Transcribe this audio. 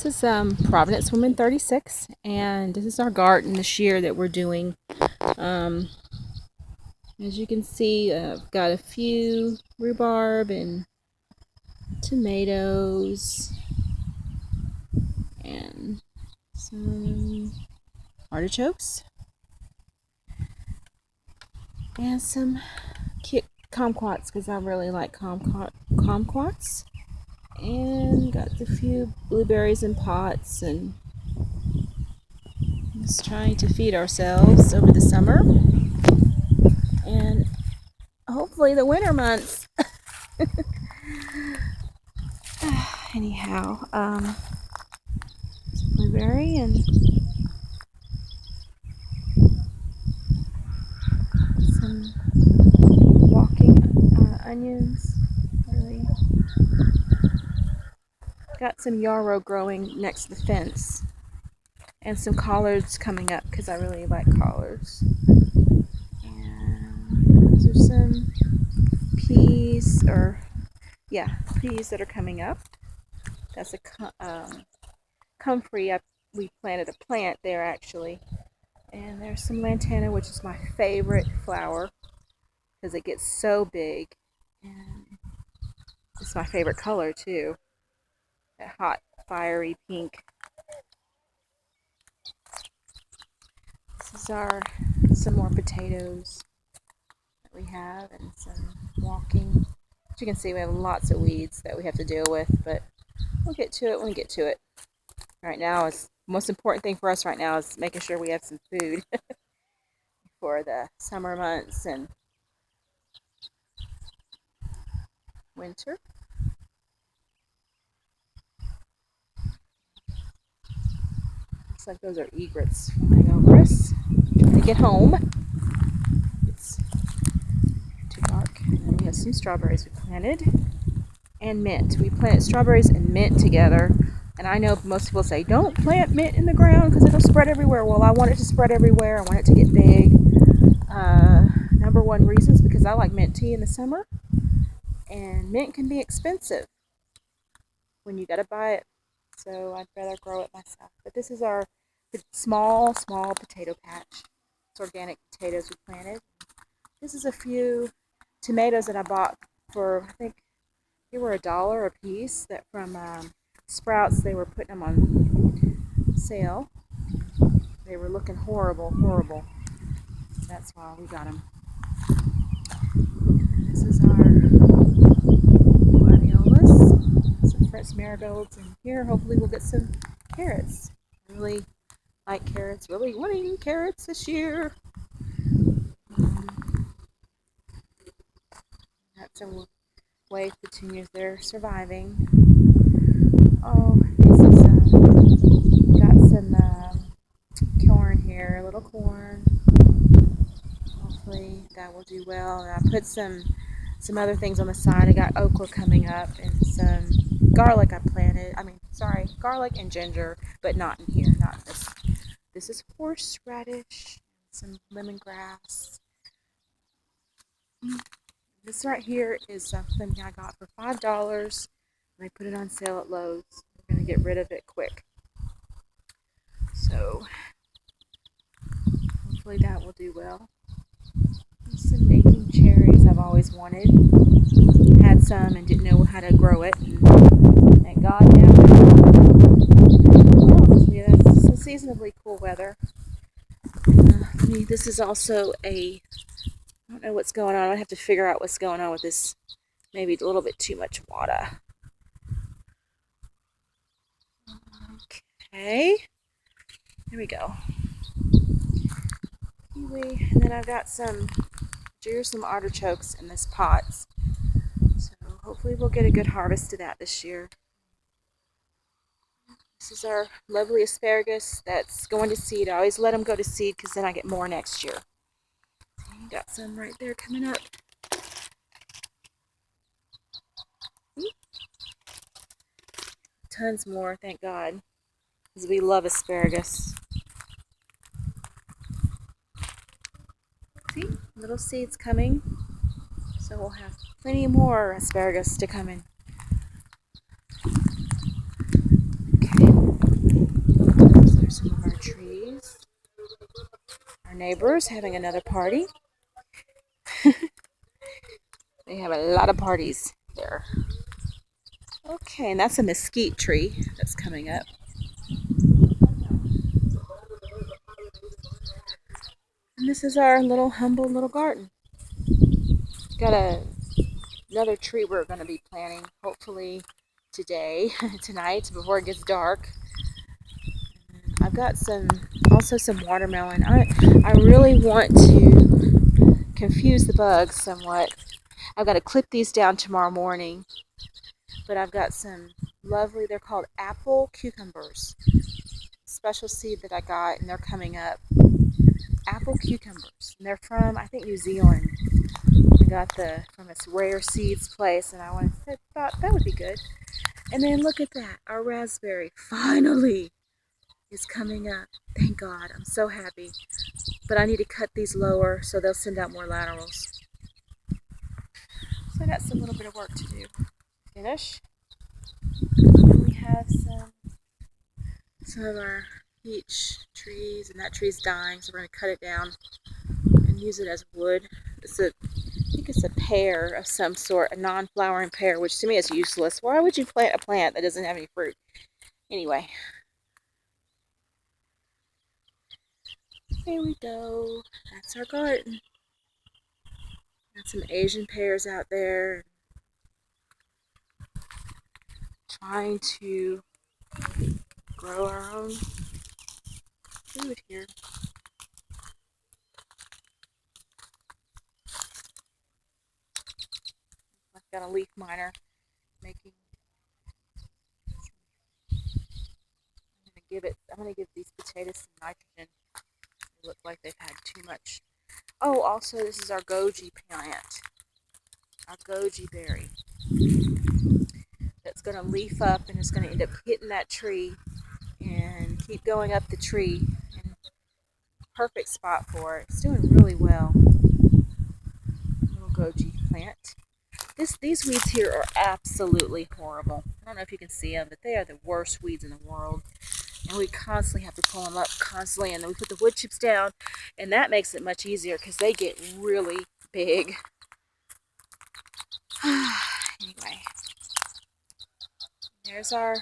This is Providence Woman 36, and this is our garden this year that we're doing. Um, as you can see, I've got a few rhubarb and tomatoes and some artichokes and some kumquats because I really like kumquats. And got a few blueberries in pots and just trying to feed ourselves over the summer and hopefully the winter months. Anyhow, some blueberry and some walking onions. Really got some yarrow growing next to the fence and some collards coming up because I really like collards. And those are some peas peas that are coming up. That's a comfrey. We planted a plant there actually. And there's some lantana, which is my favorite flower because it gets so big. And it's my favorite color too. That hot, fiery pink. This is some more potatoes that we have and some walking. As you can see, we have lots of weeds that we have to deal with, but we'll get to it when we get to it. Right now, the most important thing for us right now is making sure we have some food for the summer months and winter. Looks like those are egrets flying over us. Trying to get home. It's too dark. And then we have some strawberries we planted. And mint. We planted strawberries and mint together. And I know most people say, don't plant mint in the ground because it'll spread everywhere. Well, I want it to spread everywhere. I want it to get big. Number one reason is because I like mint tea in the summer. And mint can be expensive when you got to buy it. So I'd rather grow it myself. But this is our small potato patch. It's organic potatoes we planted. This is a few tomatoes that I bought for, I think they were $1 a piece, that from Sprouts. They were putting them on sale. They were looking horrible. That's why we got them. And this is our gladiolas, some French marigolds in here. Hopefully we'll get some carrots. I really like carrots, really wanting carrots this year. Got some wave petunias, they're surviving. Oh, this is got some corn here, a little corn. Hopefully that will do well. And I put some other things on the side. I got okra coming up and some garlic I planted. Garlic and ginger, but not in here, not this. This is horseradish, some lemongrass. This right here is something I got for $5. And I put it on sale at Lowe's. We're going to get rid of it quick. So, hopefully that will do well. Some baking cherries I've always wanted. Had some and didn't know how to grow it. And thank God now. Yeah, it's seasonably cool weather. This is also I don't know what's going on. I have to figure out what's going on with this. Maybe a little bit too much water. Okay. There we go. Kiwi. And then I've got some artichokes in this pot. So hopefully we'll get a good harvest of that this year. This is our lovely asparagus that's going to seed. I always let them go to seed because then I get more next year. Got some right there coming up. Tons more, thank God, because we love asparagus. See, little seeds coming. So we'll have plenty more asparagus to come in. Okay. Our neighbors having another party. They have a lot of parties there. Okay, and that's a mesquite tree that's coming up. And this is our little humble little garden. Got another tree we're going to be planting hopefully today, tonight, before it gets dark. I've got also some watermelon. I really want to confuse the bugs somewhat. I've got to clip these down tomorrow morning, but I've got some lovely, they're called apple cucumbers. Special seed that I got, and they're coming up. Apple cucumbers. And they're from, I think, New Zealand. I got from a rare seeds place, and I thought that would be good. And then look at that. Our raspberry finally is coming up. Thank God. I'm so happy. But I need to cut these lower so they'll send out more laterals. So I got some little bit of work to do. Finish. And we have some of our peach trees, and that tree's dying, so we're going to cut it down and use it as wood. I think it's a pear of some sort, a non-flowering pear, which to me is useless. Why would you plant a plant that doesn't have any fruit? Anyway, here we go. That's our garden. Got some Asian pears out there. Trying to grow our own food here. I've got a leaf miner making. I'm gonna give these potatoes some nitrogen. They look like they've had too much. Oh, also this is our goji plant. Our goji berry. That's gonna leaf up and it's gonna end up hitting that tree and keep going up the tree. And perfect spot for it. It's doing really well. Little goji plant. These weeds here are absolutely horrible. I don't know if you can see them, but they are the worst weeds in the world. And we constantly have to pull them up constantly, and then we put the wood chips down, and that makes it much easier because they get really big. Anyway, there's our